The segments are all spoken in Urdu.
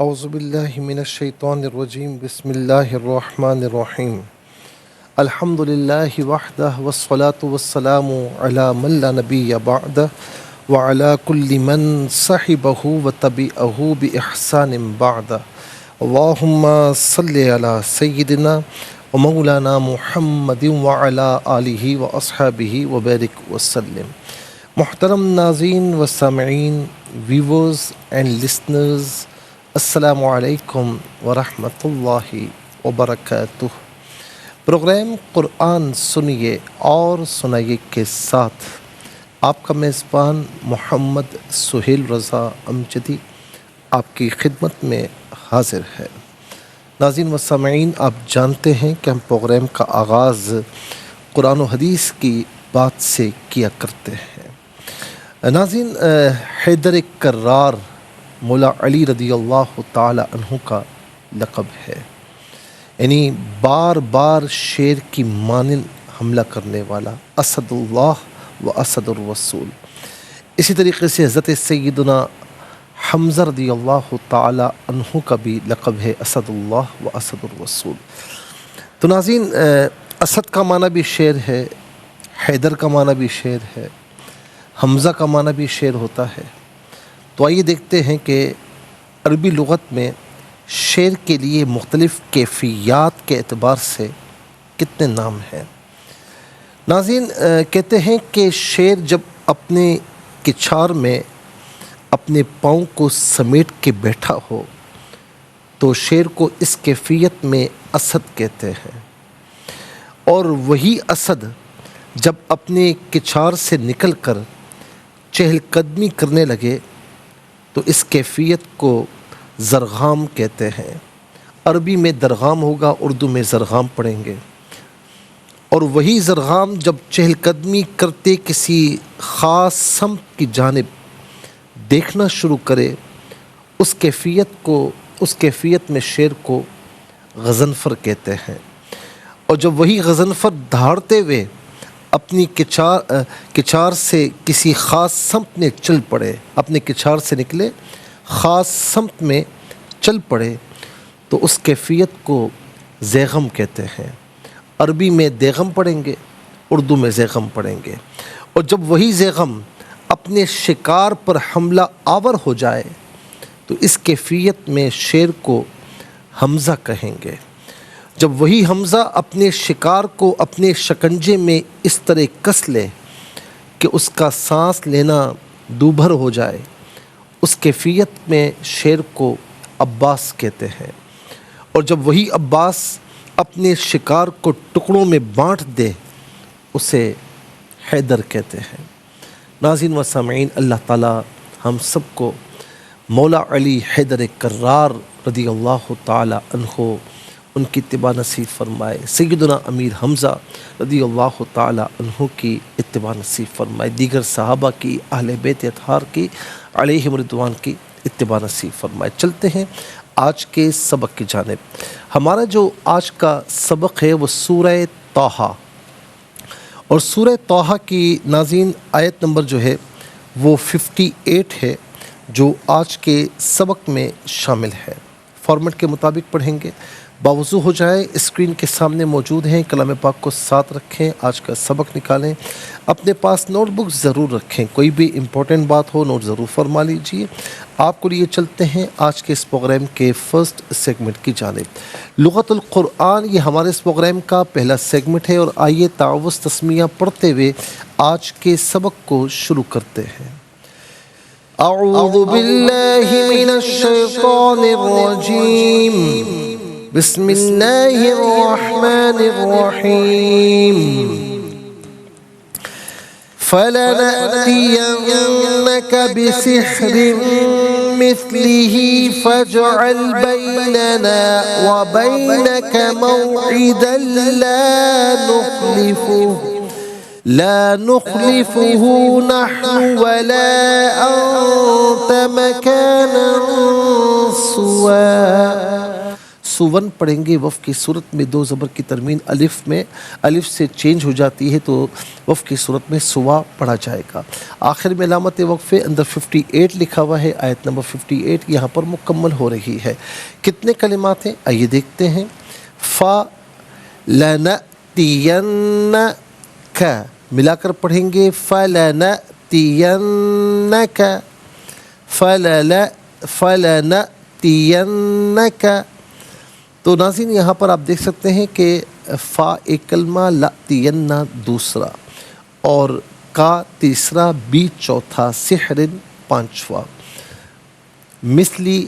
اعوذ باللہ من الشیطان الرجیم بسم اللہ الرحمن الرحیم الحمد للہ وحدہ والصلاة والسلام علی من لا نبی بعدہ وعلی کل من صحبہ وتبعہ بإحسان بعدہ اللہم صلی علی سیدنا ومولانا محمد وعلی آلہ واصحابہ وبارک وسلم۔ محترم ناظرین و سامعین، ویورز اینڈ لسنرز، السلام علیکم ورحمۃ اللہ وبرکاتہ۔ پروگرام قرآن سنیے اور سنائیے کے ساتھ آپ کا میزبان محمد سہیل رضا امجدی آپ کی خدمت میں حاضر ہے۔ ناظرین و سامعین، آپ جانتے ہیں کہ ہم پروگرام کا آغاز قرآن و حدیث کی بات سے کیا کرتے ہیں۔ ناظرین، حیدر کرار مولا علی رضی اللہ تعالی عنہ کا لقب ہے، یعنی بار بار شیر کی مانند حملہ کرنے والا، اسد اللہ و اسد الرسول۔ اسی طریقے سے حضرت سیدنا حمزہ رضی اللہ تعالی عنہ کا بھی لقب ہے اسد اللہ و اسد الرسول۔ تو ناظرین، اسد کا معنی بھی شیر ہے، حیدر کا معنی بھی شیر ہے، حمزہ کا معنی بھی شیر ہوتا ہے۔ تو آئیے دیکھتے ہیں کہ عربی لغت میں شعر کے لیے مختلف کیفیات کے اعتبار سے کتنے نام ہیں۔ ناظرین، کہتے ہیں کہ شعر جب اپنے کچھار میں اپنے پاؤں کو سمیٹ کے بیٹھا ہو تو شعر کو اس کیفیت میں اسد کہتے ہیں، اور وہی اسد جب اپنے کچھار سے نکل کر چہل قدمی کرنے لگے تو اس کیفیت کو زرغام کہتے ہیں۔ عربی میں درغام ہوگا، اردو میں زرغام پڑھیں گے، اور وہی زرغام جب چہل قدمی کرتے کسی خاص سمت کی جانب دیکھنا شروع کرے اس کیفیت میں شعر کو غضنفر کہتے ہیں۔ اور جب وہی غضنفر دھاڑتے ہوئے اپنی کچھار سے کسی خاص سمت میں چل پڑے، اپنے کچھار سے نکلے خاص سمت میں چل پڑے تو اس کیفیت کو زیغم کہتے ہیں۔ عربی میں دیغم پڑھیں گے، اردو میں زیغم پڑھیں گے۔ اور جب وہی زیغم اپنے شکار پر حملہ آور ہو جائے تو اس کیفیت میں شعر کو حمزہ کہیں گے۔ جب وہی حمزہ اپنے شکار کو اپنے شکنجے میں اس طرح کس لے کہ اس کا سانس لینا دوبھر ہو جائے، اس کیفیت میں شعر کو عباس کہتے ہیں۔ اور جب وہی عباس اپنے شکار کو ٹکڑوں میں بانٹ دے اسے حیدر کہتے ہیں۔ ناظرین و سامعین، اللہ تعالی ہم سب کو مولا علی حیدر کرار رضی اللہ تعالی عنہ ان کی اتباع نصیب فرمائے، سیدنا امیر حمزہ رضی اللہ تعالی عنہ کی اتباع نصیب فرمائے، دیگر صحابہ کی، اہل بیت اطہار کی علیہم رضوان کی اتباع نصیب فرمائے۔ چلتے ہیں آج کے سبق کی جانب۔ ہمارا جو آج کا سبق ہے وہ سورہ طٰہٰ، اور سورہ طٰہٰ کی ناظرین آیت نمبر جو ہے وہ 58 ہے جو آج کے سبق میں شامل ہے۔ فارمیٹ کے مطابق پڑھیں گے، باوضو ہو جائے، اسکرین کے سامنے موجود ہیں، کلام پاک کو ساتھ رکھیں، آج کا سبق نکالیں، اپنے پاس نوٹ بک ضرور رکھیں، کوئی بھی امپورٹنٹ بات ہو نوٹ ضرور فرما لیجیے۔ آپ کو لیے چلتے ہیں آج کے اس پروگرام کے فرسٹ سیگمنٹ کی جانب۔ لغت القرآن یہ ہمارے اس پروگرام کا پہلا سیگمنٹ ہے، اور آئیے تعوذ تسمیہ پڑھتے ہوئے آج کے سبق کو شروع کرتے ہیں۔ اعوذ باللہ من الشیطان الرجیم، بسم اللہ الرحمن الرحیم۔ فَلَنَأْتِيَنَّكَ بِسِحْرٍ مِثْلِهِ فَاجْعَلْ بَيْنَنَا وَبَيْنَكَ مَوْعِدًا لا نخلفه نحن ولا أنت مكانا سوى سون پڑھیں گے وف کی صورت میں دو زبر کی ترمیم الف سے چینج ہو جاتی ہے تو وف کی صورت میں سوا پڑھا جائے گا۔ آخر میں علامت وقفے اندر 58 لکھا ہوا ہے، آیت نمبر 58 یہاں پر مکمل ہو رہی ہے۔ کتنے کلمات ہیں آئیے دیکھتے ہیں۔ فَلَنَأْتِيَنَّكَ ملا کر پڑھیں گے فَلَنَأْتِيَنَّكَ فَلَنَأْتِيَنَّكَ۔ تو ناظرین یہاں پر آپ دیکھ سکتے ہیں کہ فا ایک کلمہ، لَأْتِيَنَّ دوسرا، اور کا تیسرا، بی چوتھا، سحرن پانچواں، مثلی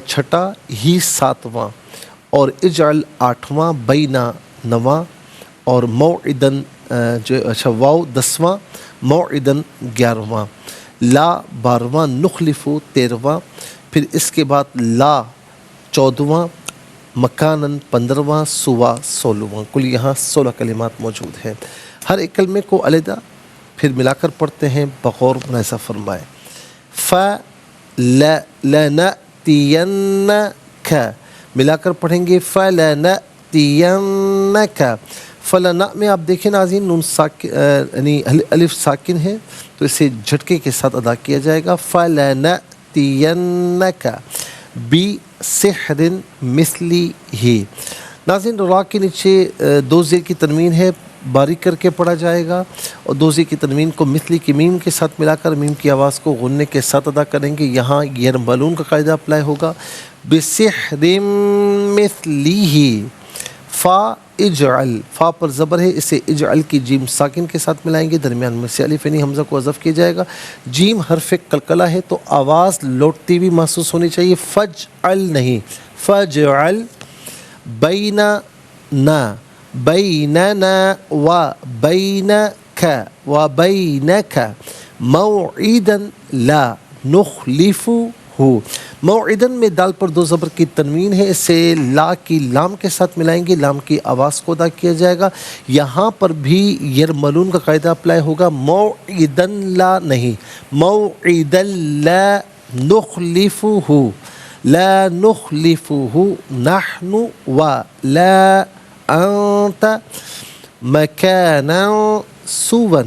چھٹا، ہی ساتواں، اور اجعل آٹھواں، بینا نواں، اور موعدن واو دسواں، موعدن 11واں، لا 12واں، نخلفو 13واں، پھر اس کے بعد لا 14واں، مکانن 15واں، سوا 16واں۔ کل یہاں 16 کلمات موجود ہیں۔ ہر ایک کلمے کو علیحدہ پھر ملا کر پڑھتے ہیں، بغور ملاحظہ فرمائیں۔ فَلَنَأْتِيَنَّكَ ملا کر پڑھیں گے فَلَنَأْتِيَنَّكَ۔ فلنا میں آپ دیکھیں ناظرین نون یعنی الف ساکن ہے تو اسے جھٹکے کے ساتھ ادا کیا جائے گا۔ فَلَنَأْتِيَنَّكَ بِسِحْرٍ مِثْلِهِ۔ ناظرین را کے نیچے دو زیر کی تنوین ہے، باریک کر کے پڑھا جائے گا، اور دو زیر کی تنوین کو مثلی کی میم کے ساتھ ملا کر میم کی آواز کو غننے کے ساتھ ادا کریں گے۔ یہاں یرملون کا قاعدہ اپلائی ہوگا۔ بِسِحْرٍ مِثْلِهِ فا اجعل، فا پر زبر ہے، اسے اجعل کی جیم ساکن کے ساتھ ملائیں گے، درمیان میں سے الف یعنی حمزہ کو حذف کیا جائے گا۔ جیم حرف قلقلہ ہے تو آواز لوٹتی بھی محسوس ہونی چاہیے، فجعل نہیں، فجعل بیننا بیننا وبینک موعدا لا نخلفہ۔ موعدن میں دال پر دو زبر کی تنوین ہے، اسے لا کی لام کے ساتھ ملائیں گے، لام کی آواز کو ادا کیا جائے گا۔ یہاں پر بھی یرملون کا قاعدہ اپلائی ہوگا، موعدن لا نہیں، موعدن لا نخلفہ، لا نخلفہ نحن ولا انت مکانا سوا۔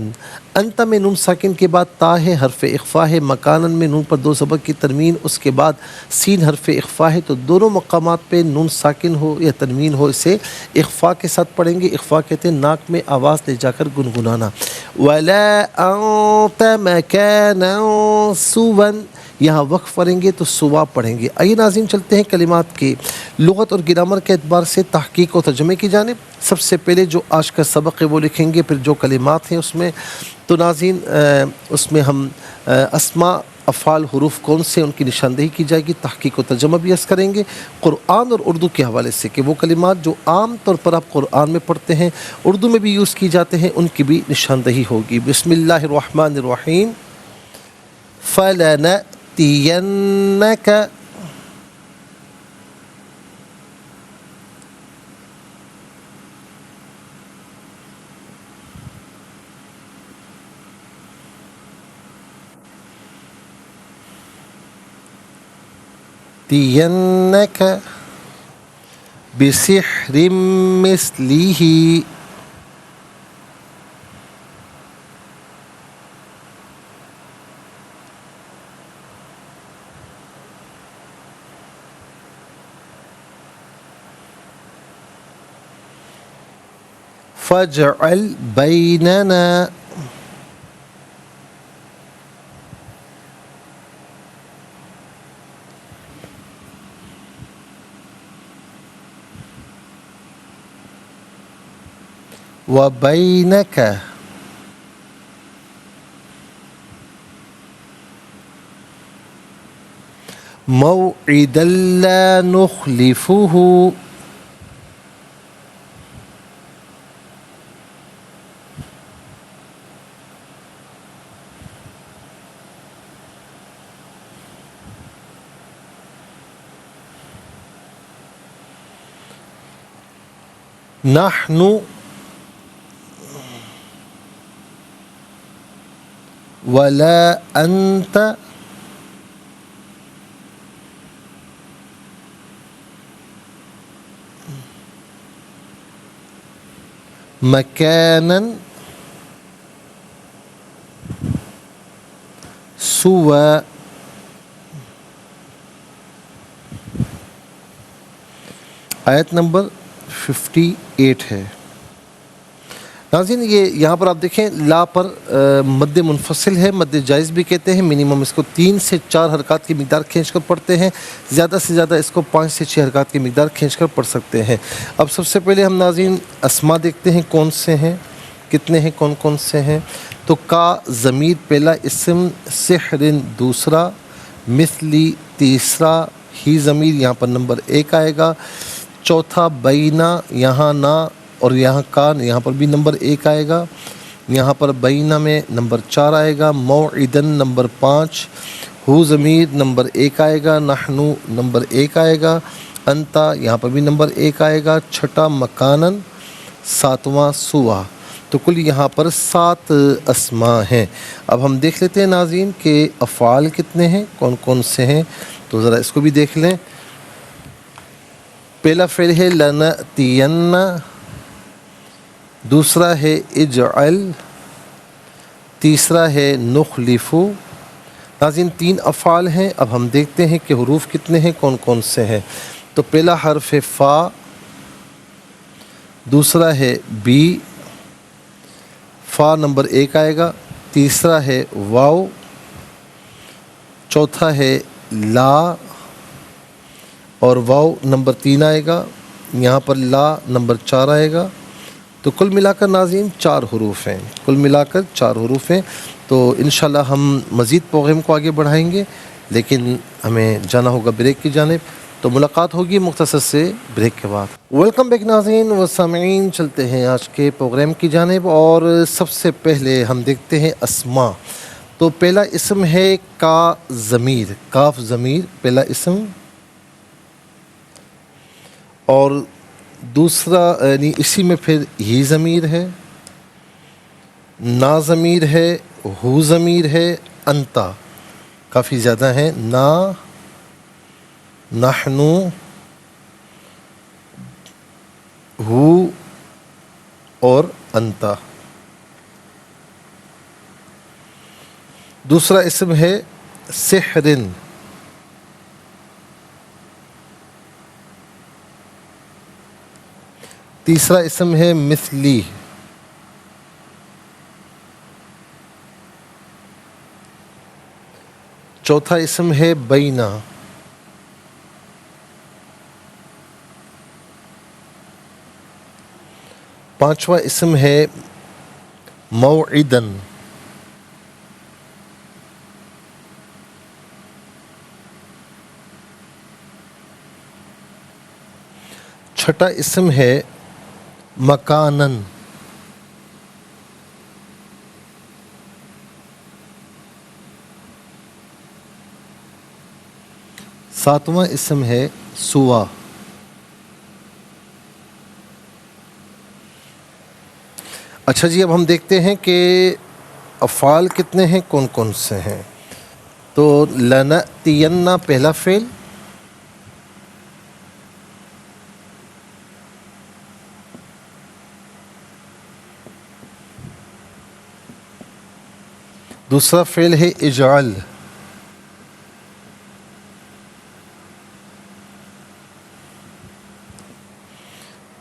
انت میں نون ساکن کے بعد تا ہے، حرف اخفا ہے۔ مکانن میں نون پر دو زبر کی تنوین، اس کے بعد سین حرف اخفا ہے، تو دونوں مقامات پہ نون ساکن ہو یا تنوین ہو اسے اخفا کے ساتھ پڑھیں گے۔ اخفا کہتے ہیں ناک میں آواز لے جا کر گنگنانا۔ ولا انت مکانا سوا، یہاں وقف پڑھیں گے تو سوا پڑھیں گے۔ آئیے ناظرین چلتے ہیں کلمات کے لغت اور گرامر کے اعتبار سے تحقیق و ترجمے کی جانب۔ سب سے پہلے جو آج کا سبق ہے وہ لکھیں گے، پھر جو کلمات ہیں اس میں تو ناظرین اس میں ہم اسماء افعال حروف کون سے ان کی نشاندہی کی جائے گی، تحقیق و ترجمہ بھی عرض کریں گے قرآن اور اردو کے حوالے سے کہ وہ کلمات جو عام طور پر آپ قرآن میں پڑھتے ہیں اردو میں بھی یوز کی جاتے ہیں ان کی بھی نشاندہی ہوگی۔ بسم اللہ الرحمن الرحیم۔ فَلَنَأْتِيَنَّكَ بِسِحْرٍ مِثْلِهِ فَاجْعَلْ بَيْنَنَا وَبَيْنَكَ موعدا لا نخلفه نحن ولا أنت مکانن سوا. آیت نمبر 58 ہے. ناظرین یہ یہاں پر آپ دیکھیں لا پر مد منفصل ہے، مد جائز بھی کہتے ہیں. منیمم اس کو 3 سے 4 حرکات کی مقدار کھینچ کر پڑھتے ہیں، زیادہ سے زیادہ اس کو 5 سے 6 حرکات کی مقدار کھینچ کر پڑھ سکتے ہیں. اب سب سے پہلے ہم ناظرین اسما دیکھتے ہیں کون سے ہیں، کتنے ہیں، کون کون سے ہیں. تو کا ضمیر پہلا اسم، سحرن دوسرا، مثلی تیسرا، ہی ضمیر یہاں پر نمبر 1 آئے گا. چوتھا بینا، یہاں نا اور یہاں کا، یہاں پر بھی نمبر 1 آئے گا. یہاں پر بینا میں نمبر 4 آئے گا. موعدن نمبر 5، ہو ضمیر نمبر 1 آئے گا. نحنو نمبر 1 آئے گا. انتا یہاں پر بھی نمبر 1 آئے گا. چھٹا مکانن، ساتواں سوا. تو کل یہاں پر 7 اسماء ہیں. اب ہم دیکھ لیتے ہیں ناظرین کہ افعال کتنے ہیں، کون کون سے ہیں. تو ذرا اس کو بھی دیکھ لیں. پہلا فعل ہے لنأتین، دوسرا ہے اجعل، تیسرا ہے نخلف. ناظرین 3 افعال ہیں. اب ہم دیکھتے ہیں کہ حروف کتنے ہیں، کون کون سے ہیں. تو پہلا حرف ہے فا، دوسرا ہے بی، فا نمبر 1 آئے گا. تیسرا ہے واو، چوتھا ہے لا اور واو نمبر 3 آئے گا. یہاں پر لا نمبر 4 آئے گا. تو کل ملا کر ناظرین 4 حروف ہیں، کل ملا کر 4 حروف ہیں. تو انشاءاللہ ہم مزید پروگرام کو آگے بڑھائیں گے، لیکن ہمیں جانا ہوگا بریک کی جانب. تو ملاقات ہوگی مختصر سے بریک کے بعد. ویلکم بیک ناظرین و سامعین، چلتے ہیں آج کے پروگرام کی جانب. اور سب سے پہلے ہم دیکھتے ہیں اسما. تو پہلا اسم ہے کا ضمیر، کاف ضمیر پہلا اسم. اور دوسرا یعنی اسی میں پھر ہی ضمیر ہے، نا ضمیر ہے، ہو ضمیر ہے، انتا کافی زیادہ ہیں. نا، نحنو، ہو اور انتا. دوسرا اسم ہے سحرن. تیسرا اسم ہے مثلی. چوتھا اسم ہے بینا. پانچواں اسم ہے موعدن. چھٹا اسم ہے مکانن. ساتواں اسم ہے سوا. اچھا جی، اب ہم دیکھتے ہیں کہ افعال کتنے ہیں، کون کون سے ہیں. تو لنأتین پہلا فعل، دوسرا فعل ہے اجعل،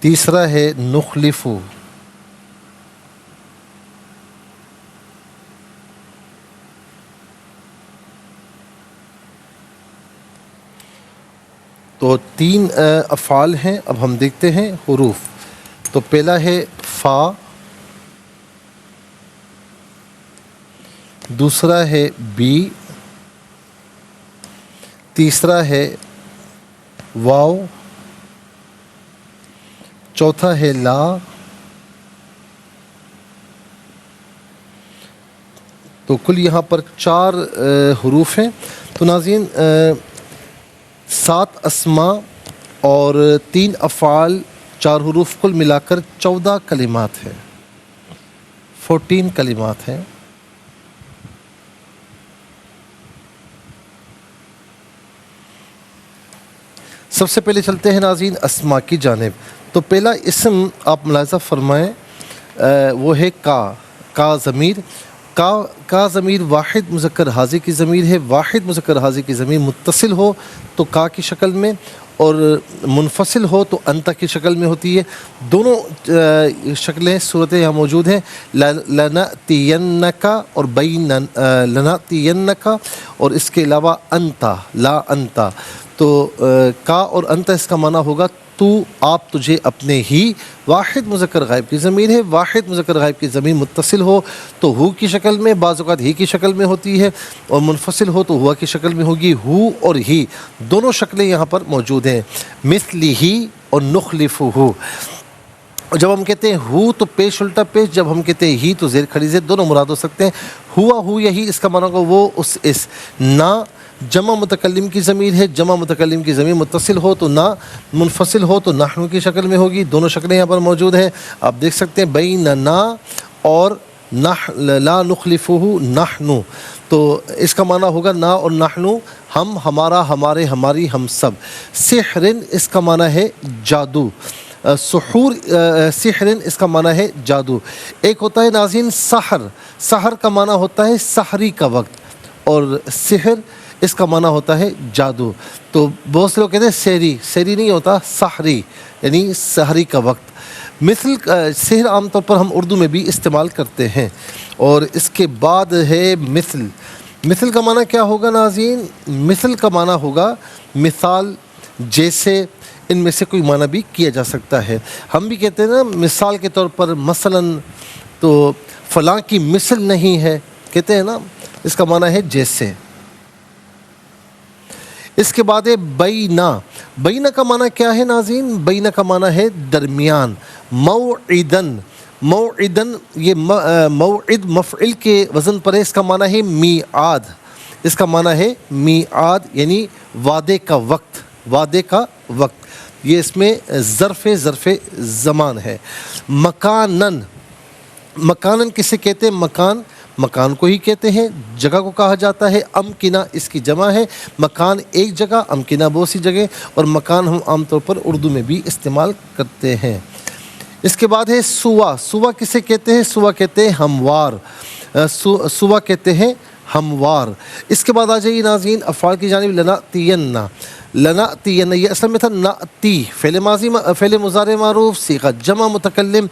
تیسرا ہے نخلف، تو 3 افعال ہیں. اب ہم دیکھتے ہیں حروف. تو پہلا ہے فا، دوسرا ہے بی، تیسرا ہے واو، چوتھا ہے لا، تو کل یہاں پر 4 حروف ہیں. تو ناظرین 7 اسماء اور 3 افعال، 4 حروف، کل ملا کر 14 کلمات ہیں، 14 کلمات ہیں. سب سے پہلے چلتے ہیں ناظرین اسماء کی جانب. تو پہلا اسم آپ ملاحظہ فرمائیں وہ ہے کا ضمیر. کا ضمیر واحد مذکر حاضر کی ضمیر ہے. واحد مذکر حاضر کی ضمیر متصل ہو تو کا کی شکل میں اور منفصل ہو تو انت کی شکل میں ہوتی ہے. دونوں شکلیں صورتیں یہاں موجود ہیں. لنأتینک اور لنأتینک اور اس کے علاوہ انت لا انت. تو کا اور انت اس کا معنی ہوگا تو آپ تجھے اپنے ہی. واحد مذکر غائب کی ضمیر ہے. واحد مذکر غائب کی ضمیر متصل ہو تو ہو کی شکل میں، بعض اوقات ہی کی شکل میں ہوتی ہے، اور منفصل ہو تو ہوا کی شکل میں ہوگی. ہو اور ہی دونوں شکلیں یہاں پر موجود ہیں. مثلہ اور نخلفہ. جب ہم کہتے ہیں ہو تو پیش الٹا پیش، جب ہم کہتے ہیں ہی تو زیر کھڑی زیر، دونوں مراد ہو سکتے ہیں. ہوا ہو یہی اس کا معنی ہوگا وہ اس. نہ جمع متکلم کی ضمیر ہے. جمع متکلم کی ضمیر متصل ہو تو نہ، منفصل ہو تو نحن کی شکل میں ہوگی. دونوں شکلیں یہاں پر موجود ہیں. آپ دیکھ سکتے ہیں بیننا اور لا نخلفہ نحن. تو اس کا معنی ہوگا نہ اور نحن، ہم، ہمارا، ہمارے، ہماری، ہم سب. سحرن اس کا معنی ہے جادو. سحور سحرن اس کا معنی ہے جادو. ایک ہوتا ہے ناظرین سحر. سحر کا معنی ہوتا ہے سحری کا وقت، اور سحر اس کا معنی ہوتا ہے جادو. تو بہت سے لوگ کہتے ہیں سحری. سحری نہیں ہوتا، سحری یعنی سحری کا وقت. مثل سحر عام طور پر ہم اردو میں بھی استعمال کرتے ہیں. اور اس کے بعد ہے مثل. مثل کا معنی کیا ہوگا ناظرین؟ مثل کا معنی ہوگا مثال، جیسے. ان میں سے کوئی معنی بھی کیا جا سکتا ہے. ہم بھی کہتے ہیں نا مثال کے طور پر مثلاً تو فلاں کی مثل نہیں ہے، کہتے ہیں نا، اس کا معنی ہے جیسے. اس کے بعد ہے بینا. بینا کا معنی کیا ہے ناظرین؟ بینا کا معنی ہے درمیان. موعدن. موعدن یہ موعد مفعل کے وزن پر ہے. اس کا معنی ہے میعاد. اس کا معنی ہے میعاد یعنی وعدے کا وقت. وعدے کا وقت یہ اس میں ظرف زمان ہے. مکانن. مکانن کسے کہتے ہیں؟ مکان کو ہی کہتے ہیں، جگہ کو کہا جاتا ہے. امکنہ اس کی جمع ہے. مکان ایک جگہ، امکنہ بہت سی جگہ. اور مکان ہم عام طور پر اردو میں بھی استعمال کرتے ہیں. اس کے بعد ہے سوا. سوا کسے کہتے ہیں؟ سوا کہتے ہیں ہموار. سوا کہتے ہیں ہموار. اس کے بعد آ جائیے ناظرین افعال کی جانب. لنأتین. لنأتین یہ اصل میں تھا نأتی. فعل ماضی، فعل مضارع معروف، صیغہ جمع متکلم.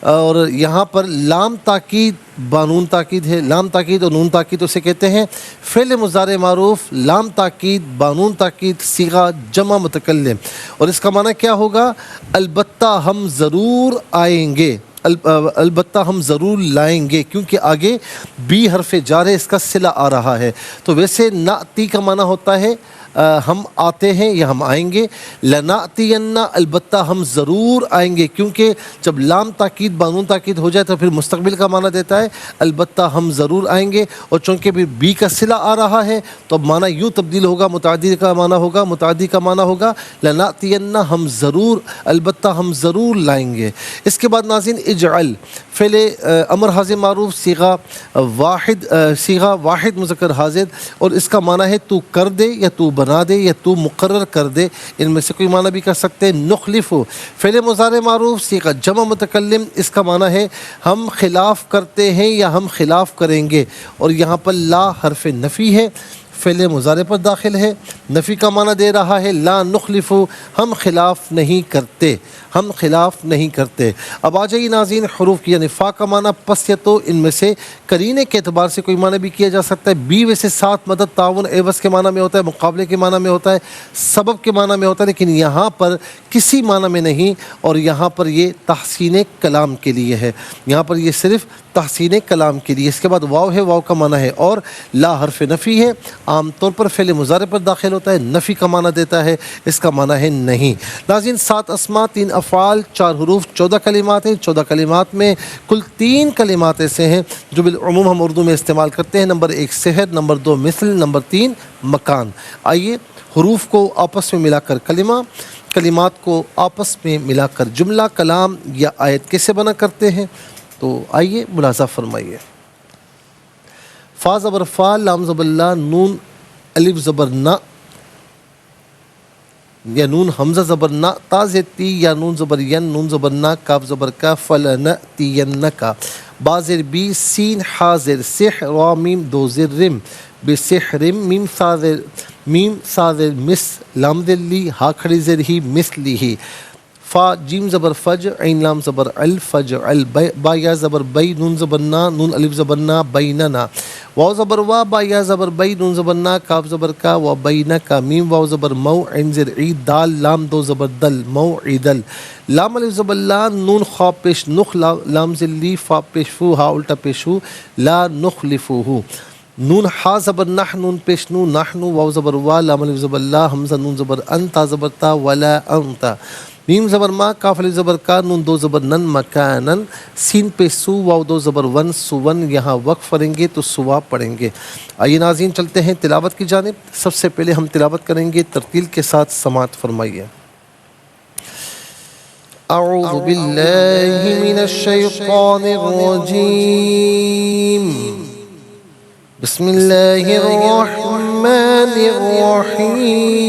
اور یہاں پر لام تاکید بانون تاکید ہے. لام تاکید اور نون تاکید اسے کہتے ہیں فعل مضارع معروف، لام تاکید بانون تاکید، صیغہ جمع متکلم. اور اس کا معنی کیا ہوگا؟ البتہ ہم ضرور آئیں گے. البتہ ہم ضرور لائیں گے، کیونکہ آگے بی حرف جار ہے، اس کا صلہ آ رہا ہے. تو ویسے ناتی کا معنی ہوتا ہے ہم آتے ہیں یا ہم آئیں گے. لنأتین البتہ ہم ضرور آئیں گے، کیونکہ جب لام تاکید بانون تاکید ہو جائے تو پھر مستقبل کا معنی دیتا ہے. البتہ ہم ضرور آئیں گے، اور چونکہ پھر بی کا صلہ آ رہا ہے تو اب معنی یوں تبدیل ہوگا، متعدی کا معنی ہوگا. متعدی کا معنی ہوگا لنأتین ہم ضرور، البتہ ہم ضرور لائیں گے. اس کے بعد ناظرین اجعل. فعل امر حاضر معروف، صیغہ واحد مذکر حاضر، اور اس کا معنی ہے تو کر دے یا تو بنا دے یا تو مقرر کر دے. ان میں سے کوئی معنی بھی کر سکتے ہیں. نخلف. فعل مضارع معروف، صیغہ جمع متکلم، اس کا معنی ہے ہم خلاف کرتے ہیں یا ہم خلاف کریں گے. اور یہاں پر لا حرف نفی ہے، فعل مضارع پر داخل ہے، نفی کا معنی دے رہا ہے. لا نخلف ہم خلاف نہیں کرتے، ہم خلاف نہیں کرتے. اب آ جائیے ناظرین حروف کی، یعنی فا کا معنی پس یا تو. ان میں سے قرینے کے اعتبار سے کوئی معنی بھی کیا جا سکتا ہے. بی ویسے ساتھ، مدد، تعاون، عوض کے معنی میں ہوتا ہے، مقابلے کے معنی میں ہوتا ہے، سبب کے معنی میں ہوتا ہے، لیکن یہاں پر کسی معنی میں نہیں. اور یہاں پر یہ تحسین کلام کے لیے ہے، یہاں پر یہ صرف تحسین کلام کے لیے. اس کے بعد واو ہے، واو کا معنی ہے اور. لا حرف نفی ہے، عام طور پر فعل مضارع پر داخل ہوتا ہے، نفی کا معنی دیتا ہے، اس کا معنی ہے نہیں. ناظرین 7 اسماء، 3 افعال، 4 حروف، 14 کلمات ہیں. 14 کلمات میں کل 3 کلمات ایسے ہیں جو بالعموم ہم اردو میں استعمال کرتے ہیں. نمبر 1 سحر، نمبر 2 مثل، نمبر 3 مکان. آئیے حروف کو آپس میں ملا کر کلمہ، کلمات کو آپس میں ملا کر جملہ، کلام یا آیت کیسے بنا کرتے ہیں. تو آئیے ملاحظہ فرمائیے. فا زبر فا، لام زبر لا، نون الف زبر نا، یا نون حمزہ زبر نا تا زیر تی یا نون زبر ین نون زبر نا کاف زبر کا فلنأتینک با زیر بی سین حا زیر سح را میم دو زیر رم بسحرم میم سا زیر مس لام زیر لی ہا کھڑی زیر ہی مثلی ہی فا جیم زبر فج عین لام زبر الفجعل با یا زبر بی نون زبر نا نون الف زبر نا بیننا واو زبر وا با یا زبر بی نون زبر نا کاف زبر کا و بینکا میم واو زبر مو عین زر عید دال لام دو زبر دل موعدل لام الف زبر لا نون خا پیش نخ لام زر لی فا پیش فو ہا الٹا پیش ہو لا نخلفوہ نون حا زبر نح نون پیش نو نحنو واو زبر وا لام الف زبر لا حمزہ نون زبر انتا زبر تا ولا انتا میم زبر ما کاف الف زبر کا نون دو زبر نن مکانن سین پہ سو واو دو زبر ون سون یہاں وقف پڑھیں گے تو سوا پڑھیں گے۔ آئیے ناظرین چلتے ہیں تلاوت کی جانب۔ سب سے پہلے ہم تلاوت کریں گے، ترتیل کے ساتھ سماعت فرمائیے۔ اعوذ باللہ من الشیطان الرجیم بسم اللہ الرحمن الرحیم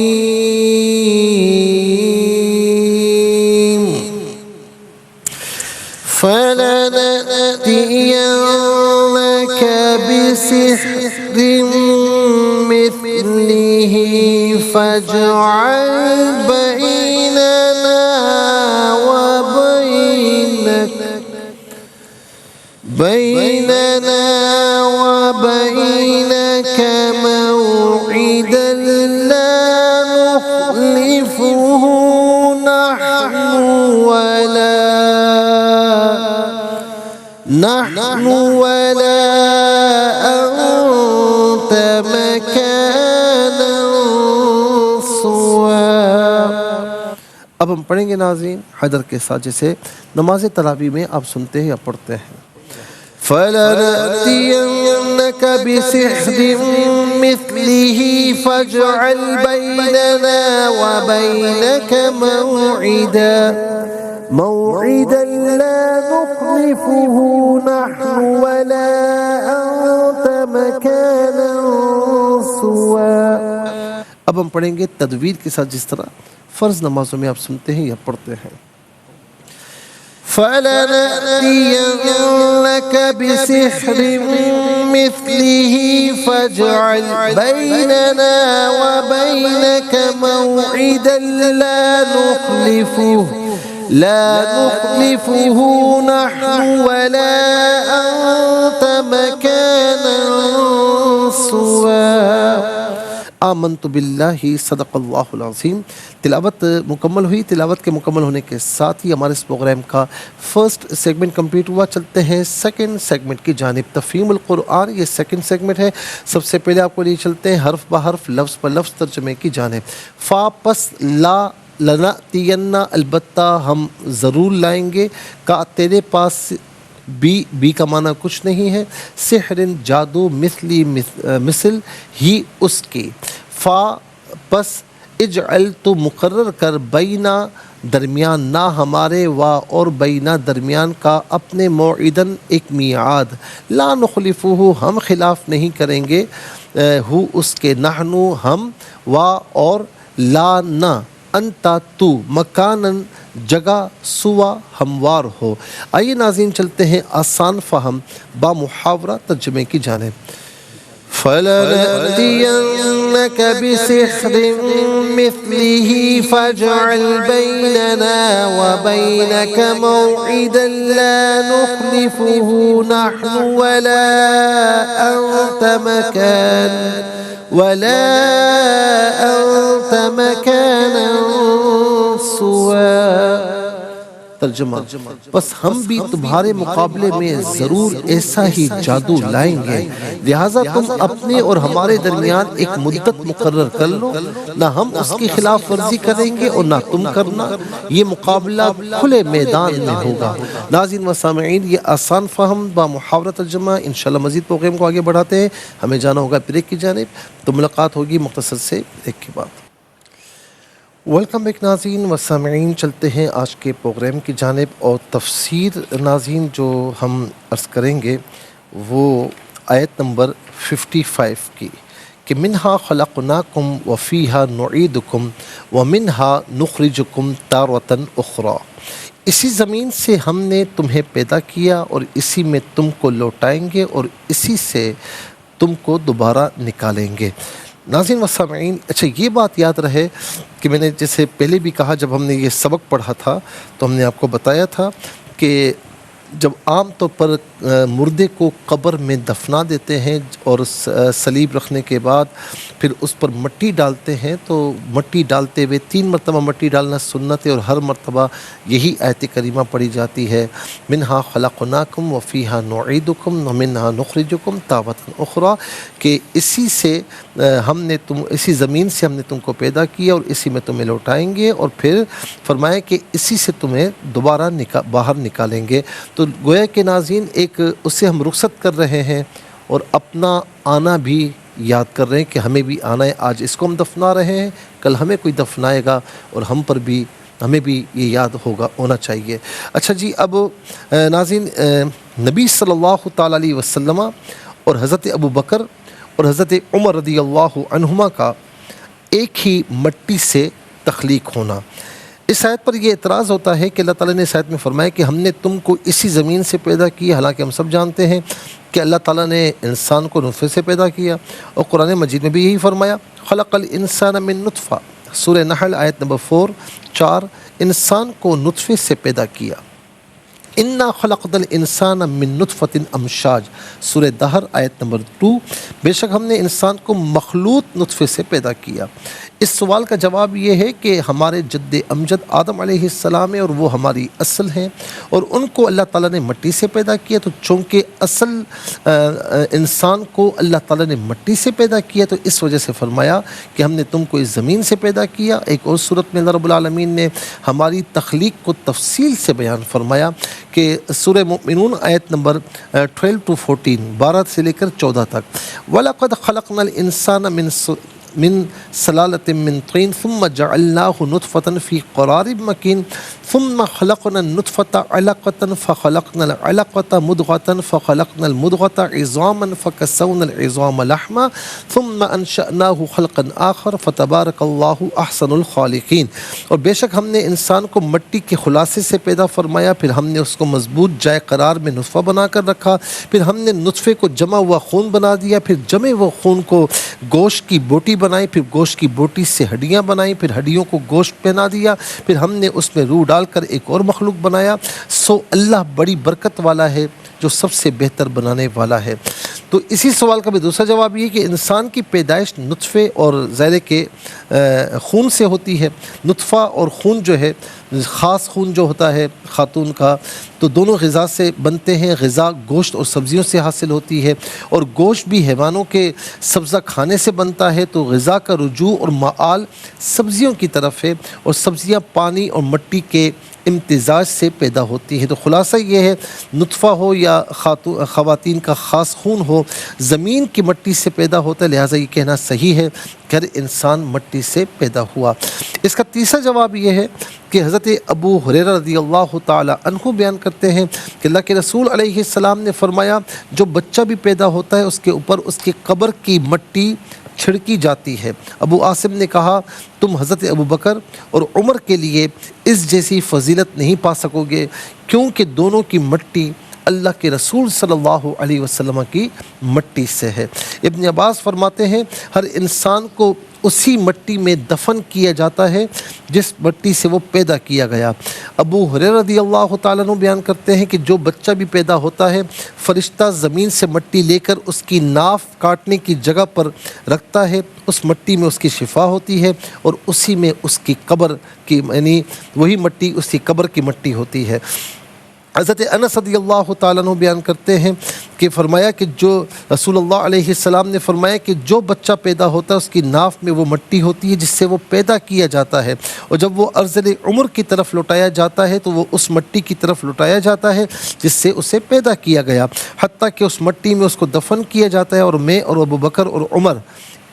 فَلَنَأْتِيَنَّكَ بِسِحْرٍ مِثْلِهِ فَاجْعَلْ بَيْنَنَا وَبَيْنَكَ مَوْعِدًا لَا نُخْلِفُهُ نحن ولا أنت مكانا سوا۔ اب ہم پڑھیں گے ناظرین حیدر کے ساتھ، جیسے نماز تراویح میں آپ سنتے ہیں یا پڑھتے ہیں۔ فَلَنَأْتِيَنَّكَ بِسِحْرٍ مِثْلِهِ فَاجْعَلْ بَيْنَنَا وَبَيْنَكَ موعدا لا نخلفه نحن ولا أنت مكانا سوا۔ اب ہم پڑھیں گے تدویر کے ساتھ، جس طرح فرض نمازوں میں آپ سنتے ہیں یا پڑھتے ہیں۔ فَلَنَأْتِيَنَّكَ بِسِحْرٍ مِثْلِهِ فَاجْعَلْ بَيْنَنَا وَبَيْنَكَ مَوْعِدًا لا نخلفه نحن ولا أنت مكانا سوا۔ آمنت باللہ صدق اللہ العظیم۔ تلاوت مکمل ہوئی۔ تلاوت کے مکمل ہونے کے ساتھ ہی ہمارے اس پروگرام کا فرسٹ سیگمنٹ کمپلیٹ ہوا۔ چلتے ہیں سیکنڈ سیگمنٹ کی جانب، تفہیم القرآن، یہ سیکنڈ سیگمنٹ ہے۔ سب سے پہلے آپ کو لیے چلتے ہیں حرف بحرف، لفظ پر لفظ ترجمے کی جانب۔ فا پس لا لنأتیننا، البتہ ہم ضرور لائیں گے، کا تیرے پاس بی کا معنی کچھ نہیں ہے، سحر جادو، مثلی مثل ہی اس کی، فا پس اجعل تو مقرر کر، بینا درمیان نہ ہمارے، وا اور بینا درمیان کا اپنے، موعدن ایک میعاد، لا نخلفہ ہم خلاف نہیں کریں گے، ہو اس کے، نحنو ہم، وا اور لا نہ، انتا تو، مکانن جگہ، سوا ہموار ہو۔ آئیے ناظرین چلتے ہیں آسان فہم با محاورہ ترجمے کی جانب۔ فَلَنَأْتِيَنَّكَ بِسِحْرٍ مِثْلِهِ فَاجْعَلْ بَيْنَنَا وَبَيْنَكَ مَوْعِدًا لَا نُخْلِفُهُ نَحْنُ وَلَا أَنْتَ مَكَانًا سوا۔ ترجمہ، بس ہم بھی تمہارے مقابلے میں ضرور ایسا ہی جادو لائیں گے، لہٰذا تم اپنے اور ہمارے درمیان ایک مدت مقرر کر لو، نہ ہم اس کی خلاف ورزی کریں گے اور نہ تم کرنا، یہ مقابلہ کھلے میدان میں ہوگا۔ ناظرین و سامعین، یہ آسان فہم با محاورہ ترجمہ انشاءاللہ مزید پروگرام کو آگے بڑھاتے ہیں۔ ہمیں جانا ہوگا بریک کی جانب، تو ملاقات ہوگی مختصر سے بریک کے بعد۔ ویلکم بیک ناظرین و سامعین، چلتے ہیں آج کے پروگرام کی جانب، اور تفسیر ناظرین جو ہم عرض کریں گے وہ آیت نمبر 55 کی، کہ منہا خلقناکم وفیہا نعیدکم ومنہا نخرجکم تارۃ اخری، اسی زمین سے ہم نے تمہیں پیدا کیا اور اسی میں تم کو لوٹائیں گے اور اسی سے تم کو دوبارہ نکالیں گے۔ ناظرین و سامعین، اچھا یہ بات یاد رہے کہ میں نے جیسے پہلے بھی کہا، جب ہم نے یہ سبق پڑھا تھا تو ہم نے آپ کو بتایا تھا کہ جب عام طور پر مردے کو قبر میں دفنا دیتے ہیں اور صلیب رکھنے کے بعد پھر اس پر مٹی ڈالتے ہیں، تو مٹی ڈالتے ہوئے 3 مرتبہ مٹی ڈالنا سنت ہے، اور ہر مرتبہ یہی آیت کریمہ پڑھی جاتی ہے، منہا خلقناکم وفیہا نعیدکم ومنہا نخرجکم تارۃ اخری، کہ اسی سے اسی زمین سے ہم نے تم کو پیدا کیا اور اسی میں تمہیں لوٹائیں گے، اور پھر فرمایا کہ اسی سے تمہیں دوبارہ باہر نکالیں گے۔ تو گویا کہ ناظرین ایک اس سے ہم رخصت کر رہے ہیں اور اپنا آنا بھی یاد کر رہے ہیں کہ ہمیں بھی آنا ہے، آج اس کو ہم دفنا رہے ہیں، کل ہمیں کوئی دفنائے گا اور ہمیں بھی یہ یاد ہونا چاہیے۔ اچھا جی، اب ناظرین نبی صلی اللہ تعالیٰ علیہ وسلم اور حضرت ابو بکر اور حضرت عمر رضی اللہ عنہما کا ایک ہی مٹی سے تخلیق ہونا، اس آیت پر یہ اعتراض ہوتا ہے کہ اللہ تعالیٰ نے اس آیت میں فرمایا کہ ہم نے تم کو اسی زمین سے پیدا کیا، حالانکہ ہم سب جانتے ہیں کہ اللہ تعالیٰ نے انسان کو نطفے سے پیدا کیا، اور قرآن مجید میں بھی یہی فرمایا، خلق الانسان من نطفہ، سورہ نحل آیت نمبر 4، انسان کو نطفے سے پیدا کیا۔ انا خلقنا الانسان من نطفۃ امشاج، سورہ دہر آیت نمبر 2، بے شک ہم نے انسان کو مخلوط نطفے سے پیدا کیا۔ اس سوال کا جواب یہ ہے کہ ہمارے جد امجد آدم علیہ السلام ہے اور وہ ہماری اصل ہیں، اور ان کو اللہ تعالیٰ نے مٹی سے پیدا کیا، تو چونکہ اصل انسان کو اللہ تعالیٰ نے مٹی سے پیدا کیا تو اس وجہ سے فرمایا کہ ہم نے تم کو اس زمین سے پیدا کیا۔ ایک اور صورت میں اللہ رب العالمین نے ہماری تخلیق کو تفصیل سے بیان فرمایا کہ سورہ مومنون آیت نمبر 12 to 14، 12 سے لے کر 14 تک، وَلَقَدْ خَلَقْنَا الْإِنسَانَ من سلالة من طين ثم جعلناه نطفة في قرار مكين ثم خلقنا النطفة علقة فخلقنا العلقة مضغة فخلقنا المضغة عظاما فكسونا العظام لحما ثم انشأناه خلقا آخر فتبارك الله احسن الخالقين، اور بے شک ہم نے انسان کو مٹی کے خلاصے سے پیدا فرمایا، پھر ہم نے اس کو مضبوط جائے قرار میں نطفہ بنا کر رکھا، پھر ہم نے نطفے کو جمع ہوا خون بنا دیا، پھر جمے وہ خون کو گوشت کی بوٹی بنائی، پھر گوشت کی بوٹی سے ہڈیاں بنائیں، پھر ہڈیوں کو گوشت پہنا دیا، پھر ہم نے اس میں روح ڈال کر ایک اور مخلوق بنایا۔ سو اللہ بڑی برکت والا ہے جو سب سے بہتر بنانے والا ہے۔ تو اسی سوال کا بھی دوسرا جواب یہ کہ انسان کی پیدائش نطفے اور ذیل کے خون سے ہوتی ہے۔ نطفہ اور خون جو ہے، خاص خون جو ہوتا ہے خاتون کا، تو دونوں غذا سے بنتے ہیں، غذا گوشت اور سبزیوں سے حاصل ہوتی ہے، اور گوشت بھی حیوانوں کے سبزہ کھانے سے بنتا ہے، تو غذا کا رجوع اور معال سبزیوں کی طرف ہے، اور سبزیاں پانی اور مٹی کے امتزاج سے پیدا ہوتی ہے۔ تو خلاصہ یہ ہے، نطفہ ہو یا خواتین کا خاص خون ہو، زمین کی مٹی سے پیدا ہوتا ہے، لہٰذا یہ کہنا صحیح ہے کہ ہر انسان مٹی سے پیدا ہوا۔ اس کا تیسرا جواب یہ ہے کہ حضرت ابو ہریرہ رضی اللہ تعالی عنہ بیان کرتے ہیں کہ اللہ کے رسول علیہ السلام نے فرمایا، جو بچہ بھی پیدا ہوتا ہے اس کے اوپر اس کی قبر کی مٹی چھڑکی جاتی ہے۔ ابو عاصم نے کہا، تم حضرت ابو بکر اور عمر کے لیے اس جیسی فضیلت نہیں پا سکو گے، کیونکہ دونوں کی مٹی اللہ کے رسول صلی اللہ علیہ وسلم کی مٹی سے ہے۔ ابن عباس فرماتے ہیں، ہر انسان کو اسی مٹی میں دفن کیا جاتا ہے جس مٹی سے وہ پیدا کیا گیا۔ ابو ہریرہ رضی اللہ تعالیٰ عنہ بیان کرتے ہیں کہ جو بچہ بھی پیدا ہوتا ہے، فرشتہ زمین سے مٹی لے کر اس کی ناف کاٹنے کی جگہ پر رکھتا ہے، اس مٹی میں اس کی شفا ہوتی ہے، اور اسی میں اس کی قبر کی، یعنی وہی مٹی اس کی قبر کی مٹی ہوتی ہے۔ حضرت انس رضی اللہ تعالیٰ عنہ بیان کرتے ہیں کہ فرمایا کہ جو رسول اللہ علیہ السلام نے فرمایا کہ جو بچہ پیدا ہوتا ہے اس کی ناف میں وہ مٹی ہوتی ہے جس سے وہ پیدا کیا جاتا ہے، اور جب وہ ارذل عمر کی طرف لوٹایا جاتا ہے تو وہ اس مٹی کی طرف لوٹایا جاتا ہے جس سے اسے پیدا کیا گیا، حتیٰ کہ اس مٹی میں اس کو دفن کیا جاتا ہے، اور میں اور ابو بکر اور عمر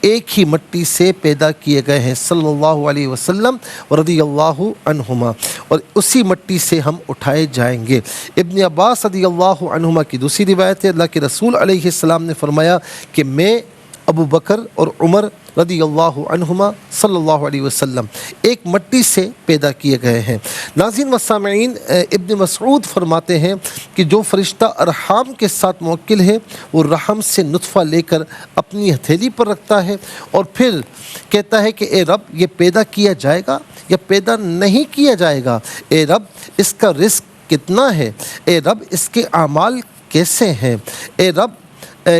ایک ہی مٹی سے پیدا کیے گئے ہیں صلی اللہ علیہ وسلم رضی اللہ عنہما، اور اسی مٹی سے ہم اٹھائے جائیں گے۔ ابن عباس رضی اللہ عنہما کی دوسری روایت ہے، اللہ کے رسول علیہ السلام نے فرمایا کہ میں ابو بکر اور عمر رضی اللہ عنہما صلی اللہ علیہ وسلم ایک مٹی سے پیدا کیے گئے ہیں۔ ناظرین و سامعین، ابن مسعود فرماتے ہیں کہ جو فرشتہ ارحام کے ساتھ موکل ہے وہ رحم سے نطفہ لے کر اپنی ہتھیلی پر رکھتا ہے اور پھر کہتا ہے کہ اے رب یہ پیدا کیا جائے گا یا پیدا نہیں کیا جائے گا، اے رب اس کا رزق کتنا ہے، اے رب اس کے اعمال کیسے ہیں، اے رب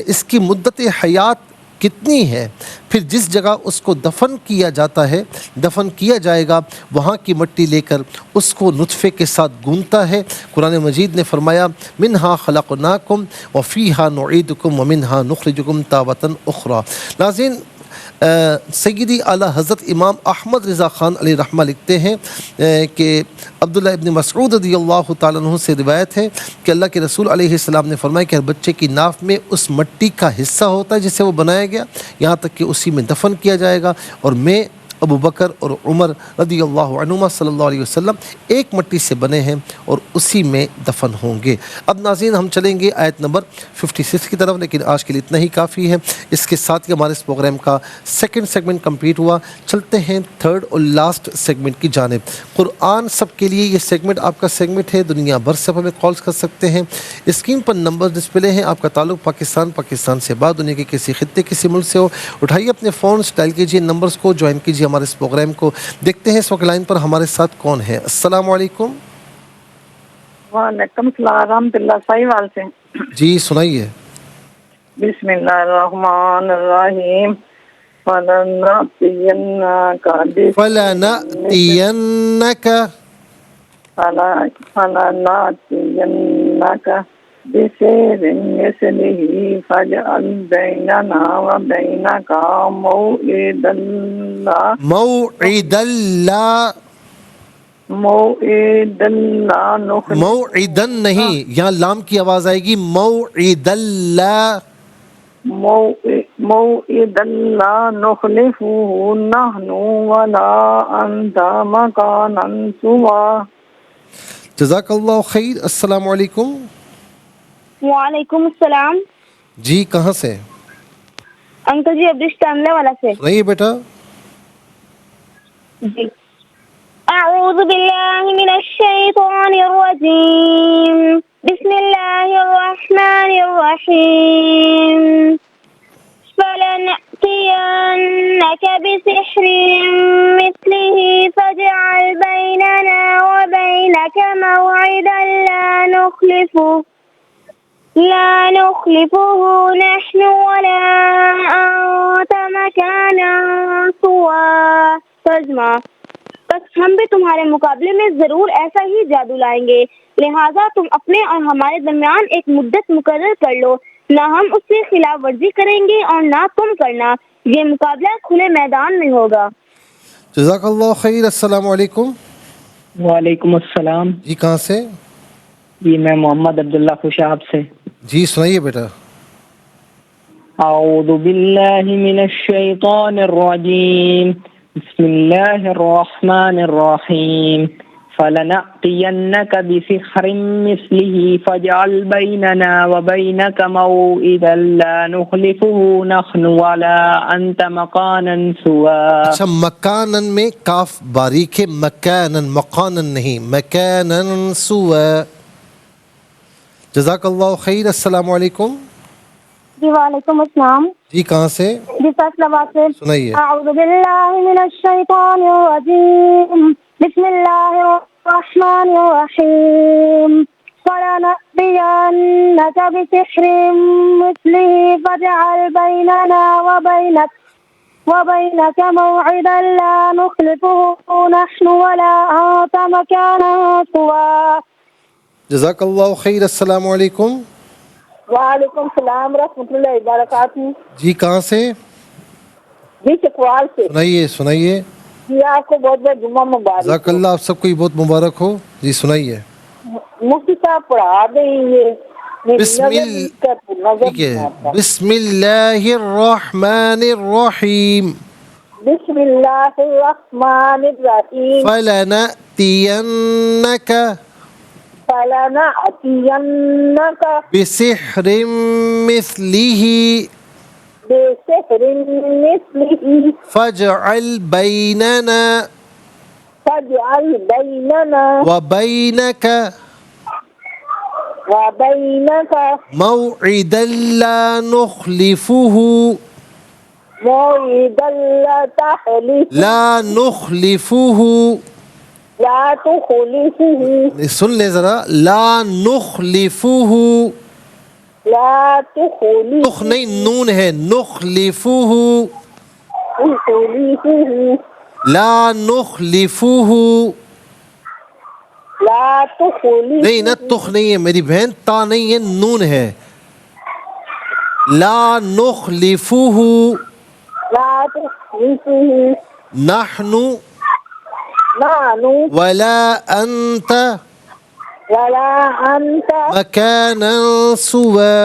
اس کی مدت حیات کتنی ہے۔ پھر جس جگہ اس کو دفن کیا جاتا ہے، دفن کیا جائے گا، وہاں کی مٹی لے کر اس کو نطفے کے ساتھ گونتا ہے۔ قرآن مجید نے فرمایا منہا خلقناکم وفیہا نعیدکم ومنہا نخرجکم تارۃ اخری۔ ناظرین، سیدی اعلیٰ حضرت امام احمد رضا خان علیہ رحمہ لکھتے ہیں کہ عبداللہ ابن مسعود رضی اللہ تعالیٰ عنہ سے روایت ہے کہ اللہ کے رسول علیہ السلام نے فرمایا کہ ہر بچے کی ناف میں اس مٹی کا حصہ ہوتا ہے جسے وہ بنایا گیا، یہاں تک کہ اسی میں دفن کیا جائے گا، اور میں ابو بکر اور عمر رضی اللہ عنہما صلی اللہ علیہ وسلم ایک مٹی سے بنے ہیں اور اسی میں دفن ہوں گے۔ اب ناظرین ہم چلیں گے آیت نمبر 56 کی طرف، لیکن آج کے لیے اتنا ہی کافی ہے۔ اس کے ساتھ ہی ہمارے اس پروگرام کا سیکنڈ سیگمنٹ کمپلیٹ ہوا۔ چلتے ہیں تھرڈ اور لاسٹ سیگمنٹ کی جانب۔ قرآن سب کے لیے یہ سیگمنٹ آپ کا سیگمنٹ ہے، دنیا بھر سے ہمیں کالز کر سکتے ہیں۔ اسکرین پر نمبر ڈسپلے ہیں، آپ کا تعلق پاکستان سے بعد دنیا کے کسی خطے کسی ملک سے ہو، اٹھائیے اپنے فونز، ڈائل کیجیے نمبرز کو، جوائن کیجیے ہمارے اس پروگرام کو۔ دیکھتے ہیں اس وقت لائن پر ہمارے ساتھ کون ہے۔ السلام علیکم۔ وعلیکم السلام ورحمۃ اللہ، صحیح وال سے جی سنائیے۔ بسم اللہ الرحمن الرحیم۔ فلنأتینک بسحر مثلہ فاجعل بیننا وبینک موعدن نہیں، یہاں لام کی آواز آئے گی، موعد اللہ، موعد لا نخلفہ نحن ولا انت مکانا سوا۔ جزاک اللہ خیر۔ السلام علیکم۔ وعلیکم السلام۔ جی کہاں سے؟ انکل جی عبدش تانلے والا سے۔ نہیں بیٹا۔ جی اعوذ باللہ من الشیطان الرجیم، بسم اللہ الرحمن الرحیم، فلنأتینک بسحر مثلہ فاجعل بیننا وبینک موعدا لا نخلفه نحن ولا أنت مكانا سوا۔ ترجمہ، بس ہم بھی تمہارے مقابلے میں ضرور ایسا ہی جادو لائیں گے، لہٰذا تم اپنے اور ہمارے درمیان ایک مدت مقرر کر لو، نہ ہم اس سے خلاف ورزی کریں گے اور نہ تم کرنا، یہ مقابلہ کھلے میدان میں ہوگا۔ جزاک اللہ خیر۔ السلام علیکم۔ وعلیکم السلام۔ جی کہاں سے؟ جی میں محمد عبداللہ خوشاب سے۔ جی سنائیے بیٹا۔ اعوذ باللہ من الشیطان الرجیم، بسم اللہ الرحمن الرحیم، فلنأتینک بسحر مثلہ فاجعل بیننا وبینک موعدا لا نخلفہ نحن ولا انت مکانا سوا۔ اچھا، مکانن میں کاف باریک ہے، مکانن، مقانن نہیں، مکانن سوا۔ جزاک اللہ خیر۔ السلام علیکم۔ جی وعلیکم السلام۔ جی کہاں سے؟ جی فیصلہ آباد سے۔ سنائیے۔ اعوذ باللہ من الشیطان الرجیم، بسم اللہ الرحمن الرحیم، فلنأتینک بسحر مثلہ فاجعل بیننا وبینک موعدا لا نخلفہ نحن ولا انت مکانا سوا۔ جزاک اللہ خیر۔ السلام علیکم۔ وعلیکم السلام ورحمۃ اللہ وبرکاتہ۔ جی کہاں سے؟ جی چکوال سے۔ سنائیے۔ جی آپ کو بہت بہت جمعہ مبارک۔ جزاک اللہ، آپ سب کو بہت مبارک ہو۔ جی سنائیے۔ مفتی صاحب پڑھا دیں یہ بسم اللہ الرحمن الرحیم، بسم اللہ الرحمن الرحیم، فلنأتینک فلنأتینک بسحر مثلہ بسحر مثله فاجعل بيننا فاجعل بيننا وبينك وبينك موعدا لا نخلفه موعدا لا تخلفه لا تخلفه سن لے ذرا، لا نخلفه، لا تخلفه نخ نہیں نون ہے، نخلفه، لا نخلفه، لا تخلفه نہیں نہ تخ نہیں ہے میری بہن، تا نہیں ہے نون ہے، لا نخلفه لا تخلفه نحن نحن ولا أنت ولا أنت مكانا سوى.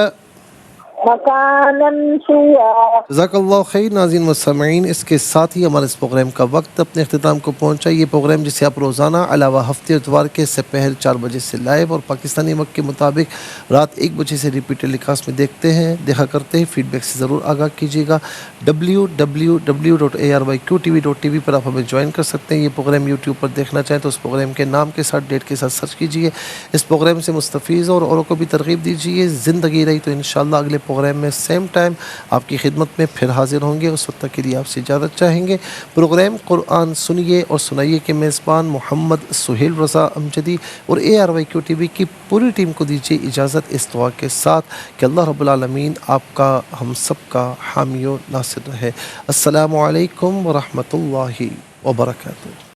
مكانا سوى. جزاک اللہ خیر. ناظرین و سامعین، اس کے ساتھ ہی ہمارے اس پروگرام کا وقت اپنے اختتام کو پہنچا. یہ پروگرام جسے آپ روزانہ علاوہ ہفتے اتوار کے سپہر 4 بجے سے لائیو اور پاکستانی وقت کے مطابق رات 1 بجے سے ریپیٹ ٹیلی کاسٹ میں دیکھتے ہیں، دیکھا کرتے ہیں. فیڈ بیک سے ضرور آگاہ کیجیے گا. www.aryqtv.tv پر آپ ہمیں جوائن کر سکتے ہیں. یہ پروگرام یوٹیوب پر دیکھنا چاہیں تو اس پروگرام کے نام کے ساتھ ڈیٹ کے ساتھ سرچ کیجیے. اس پروگرام سے مستفیض اور اوروں کو بھی ترغیب دیجیے. زندگی رہی تو انشاءاللہ اگلے پروگرام میں سیم ٹائم آپ کی خدمت میں پھر حاضر ہوں گے. اس وقت تک کے لیے آپ سے اجازت چاہیں گے. پروگرام قرآن سنیے اور سنائیے کے میزبان محمد سہیل رضا امجدی اور ARYQTV کی پوری ٹیم کو دیجیے اجازت اس دعا کے ساتھ کہ اللہ رب العالمین آپ کا ہم سب کا حامی و ناصر رہے. السلام علیکم ورحمۃ اللہ وبرکاتہ.